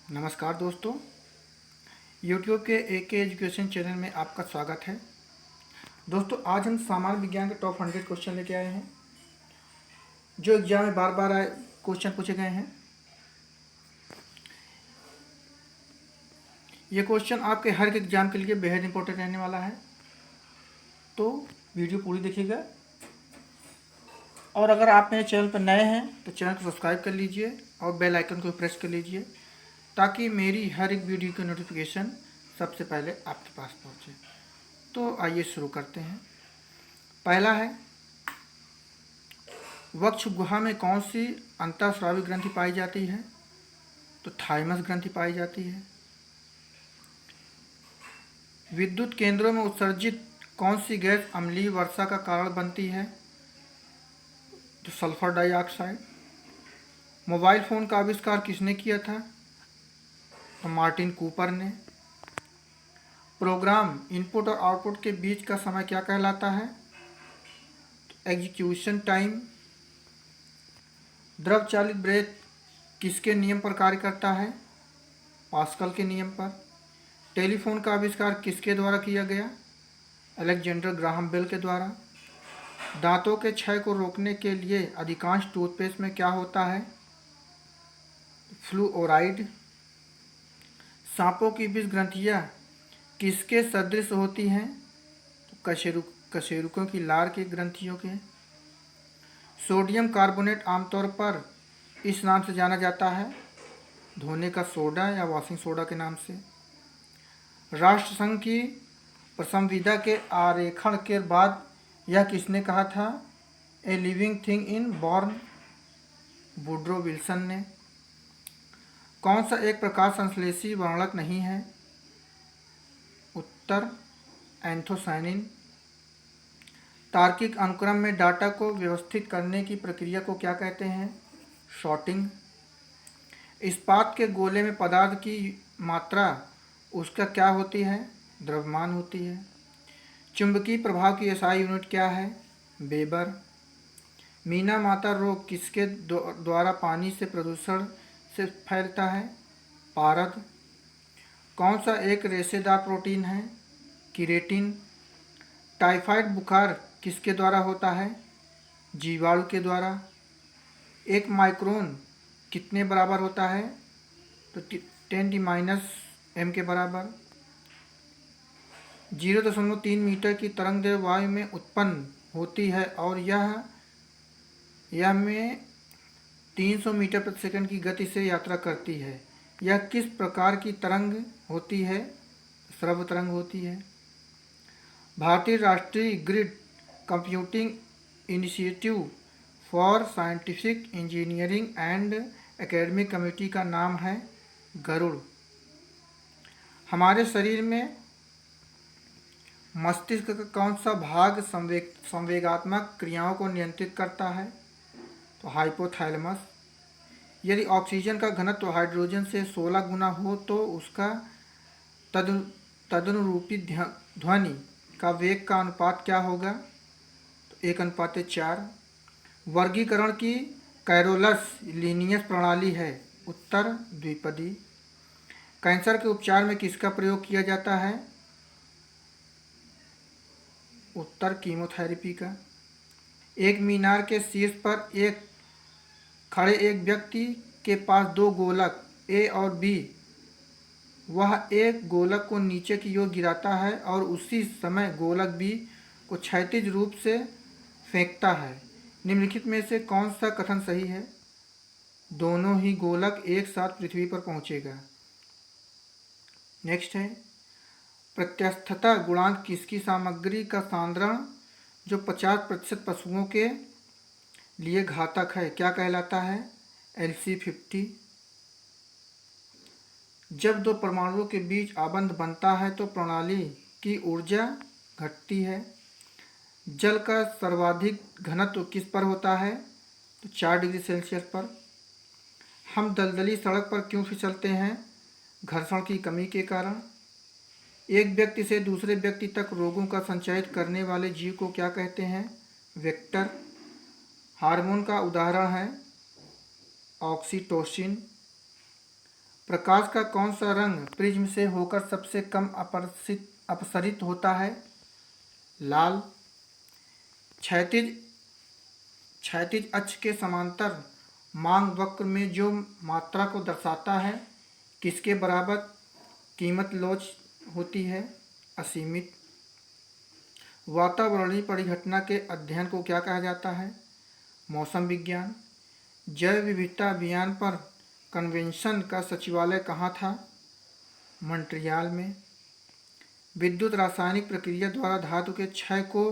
नमस्कार दोस्तों। YouTube के AK एजुकेशन चैनल में आपका स्वागत है। दोस्तों, आज हम सामान्य विज्ञान के टॉप 100 क्वेश्चन लेके आए हैं जो एग्जाम में बार बार आए क्वेश्चन पूछे गए हैं। ये क्वेश्चन आपके हर एक एग्जाम के लिए बेहद इंपॉर्टेंट रहने वाला है, तो वीडियो पूरी देखिएगा। और अगर आप मेरे चैनल पर नए हैं तो चैनल को सब्सक्राइब कर लीजिए और बेल आइकन को प्रेस कर लीजिए ताकि मेरी हर एक वीडियो की नोटिफिकेशन सबसे पहले आपके पास पहुंचे। तो आइए शुरू करते हैं। पहला है, वक्ष गुहा में कौन सी अंतःस्रावी ग्रंथि पाई जाती है? तो थाइमस ग्रंथि पाई जाती है। विद्युत केंद्रों में उत्सर्जित कौन सी गैस अम्लीय वर्षा का कारण बनती है? तो सल्फर डाइऑक्साइड। मोबाइल फ़ोन का आविष्कार किसने किया था? तो मार्टिन कूपर ने। प्रोग्राम इनपुट और आउटपुट के बीच का समय क्या कहलाता है? तो एग्जीक्यूशन टाइम। द्रव चालित ब्रेक किसके नियम पर कार्य करता है? पास्कल के नियम पर। टेलीफोन का आविष्कार किसके द्वारा किया गया? अलेक्जेंडर ग्राहम बेल के द्वारा। दांतों के क्षय को रोकने के लिए अधिकांश टूथपेस्ट में क्या होता है? फ्लूओराइड। सांपों की विष ग्रंथियाँ किसके सदृश होती हैं? तो कशेरुकों की लार की ग्रंथियों के। सोडियम कार्बोनेट आमतौर पर इस नाम से जाना जाता है, धोने का सोडा या वॉशिंग सोडा के नाम से। राष्ट्रसंघ की संविदा के आरेखण के बाद यह किसने कहा था? A living thing in born, Woodrow Wilson ने। कौन सा एक प्रकाश संश्लेषी वर्णक नहीं है? उत्तर एंथोसायनिन। तार्किक अनुक्रम में डाटा को व्यवस्थित करने की प्रक्रिया को क्या कहते हैं? सॉर्टिंग। इस्पात के गोले में पदार्थ की मात्रा उसका क्या होती है? द्रव्यमान होती है। चुंबकीय प्रभाव की एसआई यूनिट क्या है? वेबर। मीना माता रोग किसके द्वारा पानी से प्रदूषण से फैलता है? पारद। कौन सा एक रेशेदार प्रोटीन है? किरेटिन। टाइफाइड बुखार किसके द्वारा होता है? जीवाणु के द्वारा। एक माइक्रोन कितने बराबर होता है? तो 10⁻⁻⁻ के बराबर। 0.3 मीटर की तरंग वायु में उत्पन्न होती है और यह में 300 मीटर प्रति सेकंड की गति से यात्रा करती है। यह किस प्रकार की तरंग होती है? श्रव्य तरंग होती है। भारतीय राष्ट्रीय grid computing initiative for scientific engineering and academic committee का नाम है गरुड़। हमारे शरीर में मस्तिष्क का कौन सा भाग संवेगात्मक क्रियाओं को नियंत्रित करता है? तो हाइपोथैलेमस। यदि ऑक्सीजन का घनत्व हाइड्रोजन से 16 गुना हो तो उसका तदनुरूपी ध्वनि का वेग का अनुपात क्या होगा? तो 1:4। वर्गीकरण की कैरोलस लीनियस प्रणाली है? उत्तर द्विपदी। कैंसर के उपचार में किसका प्रयोग किया जाता है? उत्तर कीमोथेरेपी का। एक मीनार के शीर्ष पर खड़े एक व्यक्ति के पास दो गोलक ए और बी। वह एक गोलक को नीचे की ओर गिराता है और उसी समय गोलक बी को क्षैतिज रूप से फेंकता है। निम्नलिखित में से कौन सा कथन सही है? दोनों ही गोलक एक साथ पृथ्वी पर पहुंचेगा। नेक्स्ट है, प्रत्यस्थता गुणांक किसकी सामग्री का सांद्रण जो 50% पशुओं के लिए घातक है क्या कहलाता है? LC50। जब दो परमाणुओं के बीच आबंध बनता है तो प्रणाली की ऊर्जा घटती है। जल का सर्वाधिक घनत्व किस पर होता है? तो 4 डिग्री सेल्सियस पर। हम दलदली सड़क पर क्यों फिसलते हैं? घर्षण की कमी के कारण। एक व्यक्ति से दूसरे व्यक्ति तक रोगों का संचारित करने वाले जीव को क्या कहते हैं? वेक्टर। हार्मोन का उदाहरण है ऑक्सीटोसिन। प्रकाश का कौन सा रंग प्रिज्म से होकर सबसे कम अपसरित होता है? लाल। क्षैतिज क्षैतिज अक्ष के समांतर मांग वक्र में जो मात्रा को दर्शाता है किसके बराबर कीमत लोच होती है? असीमित। वातावरणीय परिघटना के अध्ययन को क्या कहा जाता है? मौसम विज्ञान। जैव विविधता अभियान पर कन्वेंशन का सचिवालय कहाँ था? मॉन्ट्रियल में। विद्युत रासायनिक प्रक्रिया द्वारा धातु के क्षय को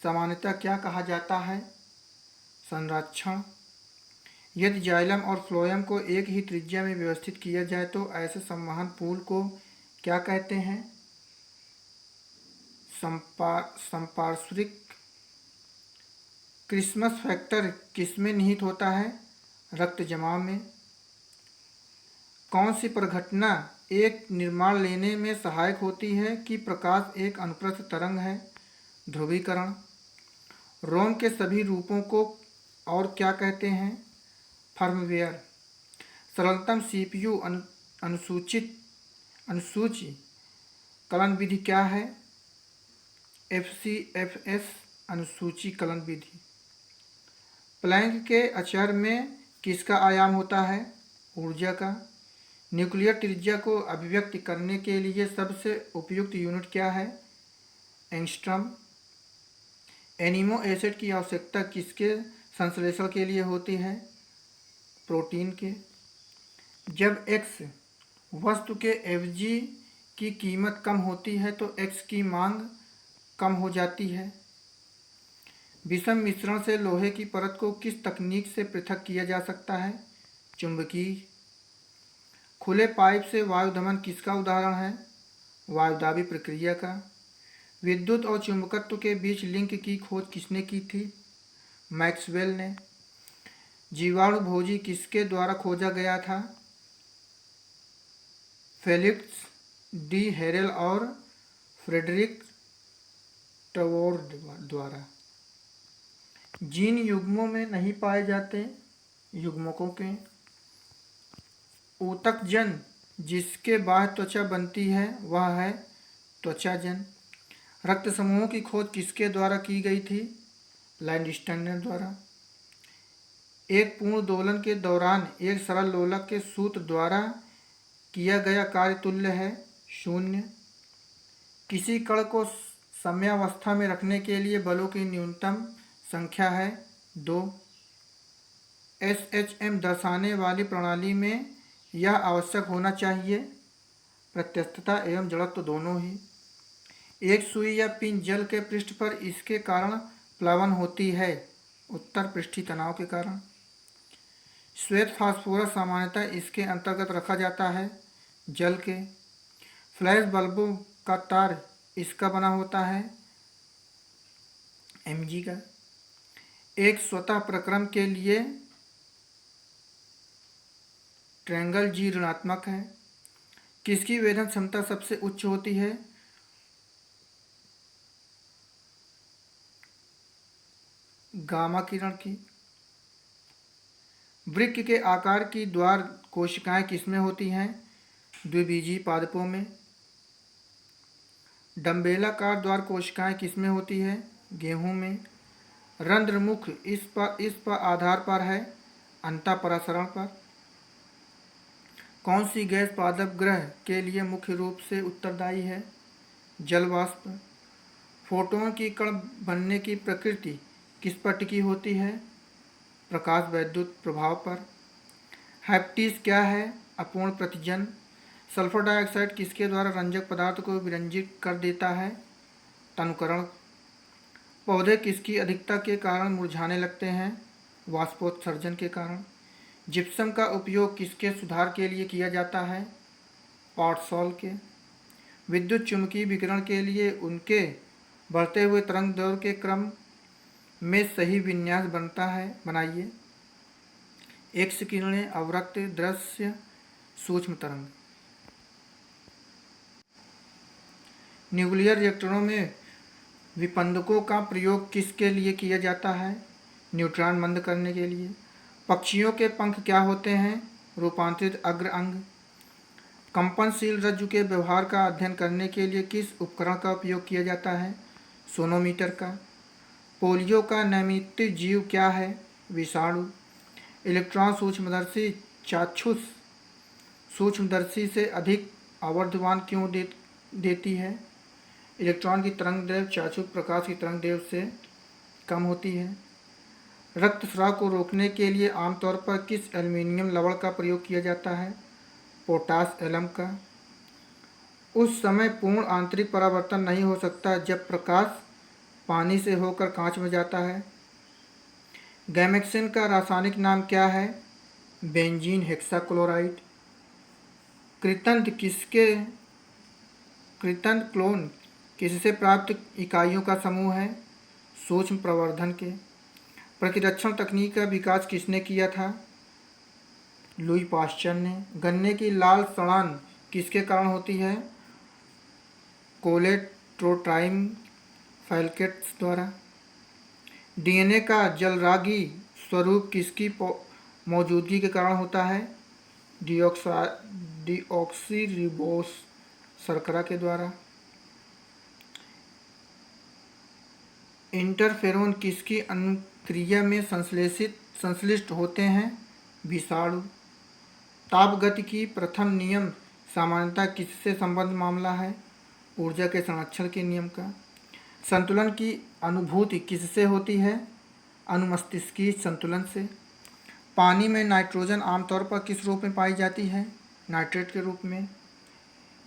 सामान्यतः क्या कहा जाता है? संरक्षण। यदि जाइलम और फ्लोएम को एक ही त्रिज्या में व्यवस्थित किया जाए तो ऐसे संवहन पूल को क्या कहते हैं? संपार्श्विक। क्रिसमस फैक्टर किसमें निहित होता है? रक्त जमाव में। कौन सी परिघटना एक निर्माण लेने में सहायक होती है कि प्रकाश एक अनुप्रस्थ तरंग है? ध्रुवीकरण। रोम के सभी रूपों को और क्या कहते हैं? फर्मवेयर। सरलतम सीपीयू अनुसूची कलन विधि क्या है? FCFS अनुसूची कलन विधि। प्लैंक के अचर में किसका आयाम होता है? ऊर्जा का। न्यूक्लियर त्रिज्या को अभिव्यक्त करने के लिए सबसे उपयुक्त यूनिट क्या है? एंगस्ट्रॉम। एमिनो एसिड की आवश्यकता किसके संश्लेषण के लिए होती है? प्रोटीन के। जब x वस्तु के Fg की कीमत कम होती है तो x की मांग कम हो जाती है। विषम मिश्रण से लोहे की परत को किस तकनीक से पृथक किया जा सकता है? चुंबकीय। खुले पाइप से वायुधमन किसका उदाहरण है? वायुदाबी प्रक्रिया का। विद्युत और चुंबकत्व के बीच लिंक की खोज किसने की थी? मैक्सवेल ने। जीवाणु भोजी किसके द्वारा खोजा गया था? फेलिक्स डी हेरेल और फ्रेडरिक टवोर द्वारा। जीन युग्मों में नहीं पाए जाते युग्मकों के। ऊतकजन जिसके बाह्य त्वचा बनती है वह है त्वचाजन। रक्त समूहों की खोज किसके द्वारा की गई थी? लैंडस्टनर द्वारा। एक पूर्ण दोलन के दौरान एक सरल लोलक के सूत्र द्वारा किया गया कार्य तुल्य है शून्य। किसी कण को समयावस्था में रखने के लिए बलों की न्यूनतम संख्या है 2। SHM दर्शाने वाली प्रणाली में यह आवश्यक होना चाहिए प्रत्यस्तता एवं जड़त्व दोनों ही। एक सुई या पिन जल के पृष्ठ पर इसके कारण प्लावन होती है उत्तर पृष्ठीय तनाव के कारण। श्वेत फास्फोरस सामान्यतः इसके अंतर्गत रखा जाता है जल के। फ्लैश बल्बों का तार इसका बना होता है Mg का। एक स्वतः प्रक्रम के लिए ट्रायंगल G ऋणात्मक है। किसकी वेधन क्षमता सबसे उच्च होती है? गामा किरण की। वृक्क के आकार की द्वार कोशिकाएं किसमें होती हैं? द्विबीजीय पादपों में। डम्बेलाकार द्वार कोशिकाएं किसमें होती है? गेहूं में। रंध्रमुख इस पर आधार पर है अंतःपरासरण पर। कौन सी गैस पादप ग्रह के लिए मुख्य रूप से उत्तरदायी है? जल वाष्प। फोटोन की कण बनने की प्रकृति किस पर टिकी होती है? प्रकाश वैद्युत प्रभाव पर। हैप्टिस क्या है? अपूर्ण प्रतिजन। सल्फर डाइऑक्साइड किसके द्वारा रंजक पदार्थ को विरंजित कर देता है? तनुकरण। पौधे किसकी अधिकता के कारण मुरझाने लगते हैं? वाष्पोत्सर्जन के कारण। जिप्सम का उपयोग किसके सुधार के लिए किया जाता है? पॉटसॉल के। विद्युत चुम्बकीय विकिरण के लिए उनके बढ़ते हुए तरंग दौर के क्रम में सही विन्यास बनाइए। एक्स किरणें, अवरक्त दृश्य, सूक्ष्म तरंग। न्यूक्लियर रिएक्टरों में विपंदकों का प्रयोग किसके लिए किया जाता है? न्यूट्रॉन मंद करने के लिए। पक्षियों के पंख क्या होते हैं? रूपांतरित अग्र अंग। कंपनशील रज्जु के व्यवहार का अध्ययन करने के लिए किस उपकरण का उपयोग किया जाता है? सोनोमीटर का। पोलियो का नैमित्तिक जीव क्या है? विषाणु। इलेक्ट्रॉन सूक्ष्मदर्शी चाक्षुष सूक्ष्मदर्शी से अधिक आवर्धमान क्यों देती है? इलेक्ट्रॉन की तरंग दैर्घ्य चाक्षुष प्रकाश की तरंग दैर्घ्य से कम होती है। रक्तस्राव को रोकने के लिए आमतौर पर किस एल्युमिनियम लवण का प्रयोग किया जाता है? पोटाश एलम का। उस समय पूर्ण आंतरिक परावर्तन नहीं हो सकता जब प्रकाश पानी से होकर कांच में जाता है। गैमेक्सिन का रासायनिक नाम क्या है? Benzene hexachloride. कृतंत क्लोन किससे प्राप्त इकाइयों का समूह है? सूक्ष्म प्रवर्धन के। प्रतिरक्षण तकनीक का विकास किसने किया था? लुई पाश्चर ने। गन्ने की लाल सड़ान किसके कारण होती है? कोलेट्रोट्राइम फैलकेट्स द्वारा। डीएनए का जलरागी स्वरूप किसकी मौजूदगी के कारण होता है? डीऑक्सीरिबोस शर्करा के द्वारा। इंटरफेरोन किसकी अनुक्रिया में संश्लिष्ट होते हैं? विषाणु। तापगति की प्रथम नियम सामान्यतः किससे संबद्ध मामला है? ऊर्जा के संरक्षण के नियम का। संतुलन की अनुभूति किससे होती है? अनुमस्तिष्कीय संतुलन से। पानी में नाइट्रोजन आमतौर पर किस रूप में पाई जाती है? नाइट्रेट के रूप में।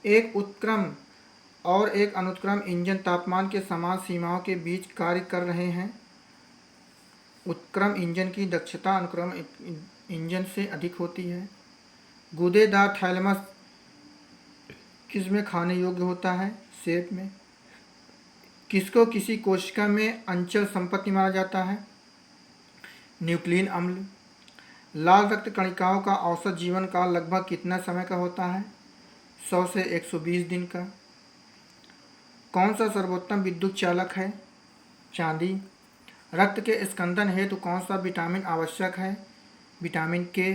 एक उत्क्रम और एक अनुत्क्रम इंजन तापमान के समान सीमाओं के बीच कार्य कर रहे हैं। उत्क्रम इंजन की दक्षता अनुक्रम इंजन से अधिक होती है। गूदेदार थैलेमस किसमें खाने योग्य होता है? सेब में। किसको किसी कोशिका में अंचल संपत्ति माना जाता है? न्यूक्लियन अम्ल। लाल रक्त कणिकाओं का औसत जीवन काल लगभग कितना समय का होता है? 100 से 120 दिन का। कौन सा सर्वोत्तम विद्युत चालक है? चांदी। रक्त के स्कंदन हेतु कौन सा विटामिन आवश्यक है? विटामिन के।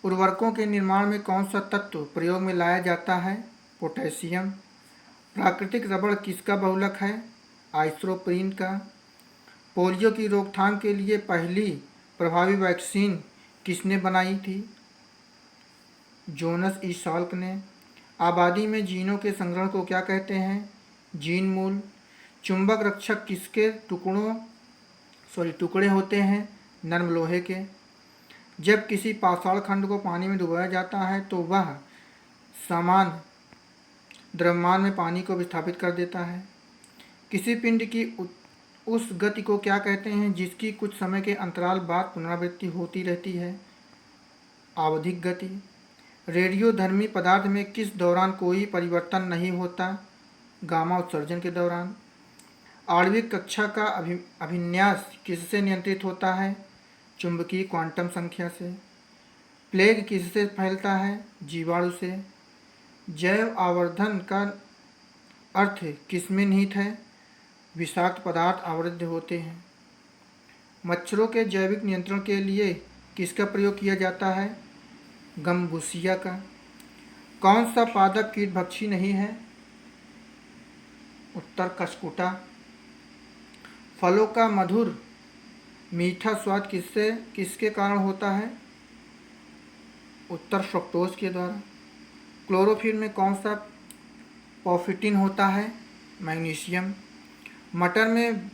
उर्वरकों के निर्माण में कौन सा तत्व प्रयोग में लाया जाता है? पोटेशियम। प्राकृतिक रबड़ किसका बहुलक है? आइसोप्रीन का। पोलियो की रोकथाम के लिए पहली प्रभावी वैक्सीन किसने बनाई थी? जोनस ई साल्क ने। आबादी में जीनों के संग्रहण को क्या कहते हैं? जीन मूल। चुंबक रक्षक किसके टुकड़े होते हैं? नर्म लोहे के। जब किसी पाषाण खंड को पानी में डुबाया जाता है तो वह समान द्रव्यमान में पानी को विस्थापित कर देता है। किसी पिंड की उस गति को क्या कहते हैं जिसकी कुछ समय के अंतराल बाद पुनरावृत्ति होती रहती है? आवधिक गति। रेडियोधर्मी पदार्थ में किस दौरान कोई परिवर्तन नहीं होता? गामा उत्सर्जन के दौरान। आणविक कक्षा का अभिन्यास किससे नियंत्रित होता है? चुंबकीय क्वांटम संख्या से। प्लेग किससे फैलता है? जीवाणु से। जैव आवर्धन का अर्थ किसमें निहित है? विषाक्त पदार्थ आवृद्ध होते हैं। मच्छरों के जैविक नियंत्रण के लिए किसका प्रयोग किया जाता है? गम्बुसिया का। कौन सा पादप कीटभक्षी नहीं है? उत्तर कशकुटा। फलों का मधुर मीठा स्वाद किसके कारण होता है? उत्तर फ्रक्टोज के द्वारा। क्लोरोफिल में कौन सा पॉफिटिन होता है? मैग्नीशियम। मटर में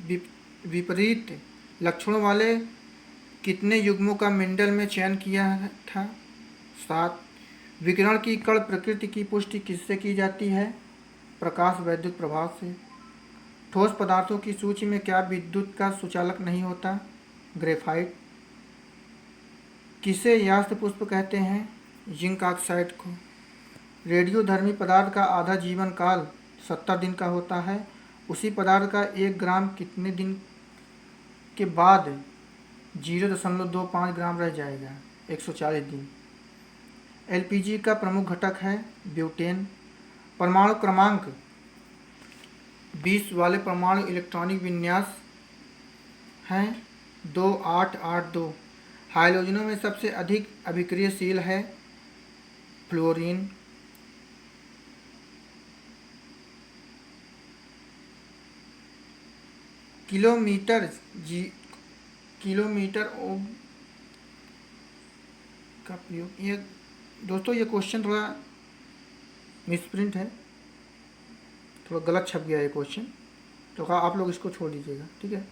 विपरीत लक्षणों वाले कितने युग्मों का मेंडल में चयन किया था? 7। विकिरण की कण प्रकृति की पुष्टि किससे की जाती है? प्रकाश वैद्युत प्रभाव से। ठोस पदार्थों की सूची में क्या विद्युत का सुचालक नहीं होता? ग्रेफाइट। किसे यास्त्र पुष्प कहते हैं? जिंक ऑक्साइड को। रेडियोधर्मी पदार्थ का आधा जीवन काल 70 दिन का होता है। उसी पदार्थ का 1 ग्राम कितने दिन के बाद 0.25 ग्राम रह जाएगा? 140 दिन। एलपीजी का प्रमुख घटक है ब्यूटेन। परमाणु क्रमांक 20 वाले परमाणु इलेक्ट्रॉनिक विन्यास हैं 2882। हाइड्रोजनों में सबसे अधिक अभिक्रियशील है फ्लोरीन। किलोमीटर जी किलोमीटर ओ का प्रयोग, ये दोस्तों ये क्वेश्चन थोड़ा मिसप्रिंट है, थोड़ा गलत छप गया है क्वेश्चन, तो कहा आप लोग इसको छोड़ दीजिएगा, ठीक है,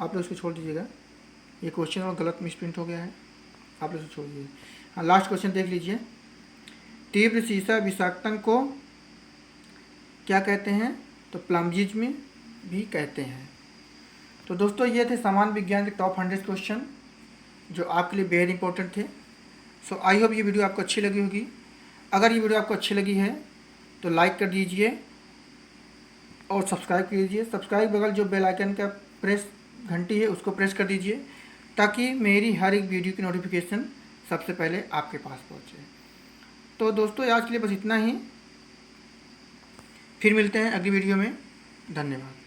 आप लोग इसको छोड़ दीजिएगा, ये क्वेश्चन और गलत मिसप्रिंट हो गया है, आप लोग इसको छोड़ दीजिए। हाँ, लास्ट क्वेश्चन देख लीजिए। तीव्र सीसा विषाक्तन को क्या कहते हैं? तो प्लम्जिज्म भी कहते हैं। तो दोस्तों ये थे सामान्य विज्ञान के टॉप 100 क्वेश्चन जो आपके लिए बेहद इंपॉर्टेंट थे। सो आई होप ये वीडियो आपको अच्छी लगी होगी। अगर ये वीडियो आपको अच्छी लगी है तो लाइक कर दीजिए और सब्सक्राइब कीजिए। सब्सक्राइब बगल जो बेल आइकन का प्रेस घंटी है उसको प्रेस कर दीजिए ताकि मेरी हर एक वीडियो की नोटिफिकेशन सबसे पहले आपके पास पहुंचे। तो दोस्तों आज के लिए बस इतना ही, फिर मिलते हैं अगली वीडियो में। धन्यवाद।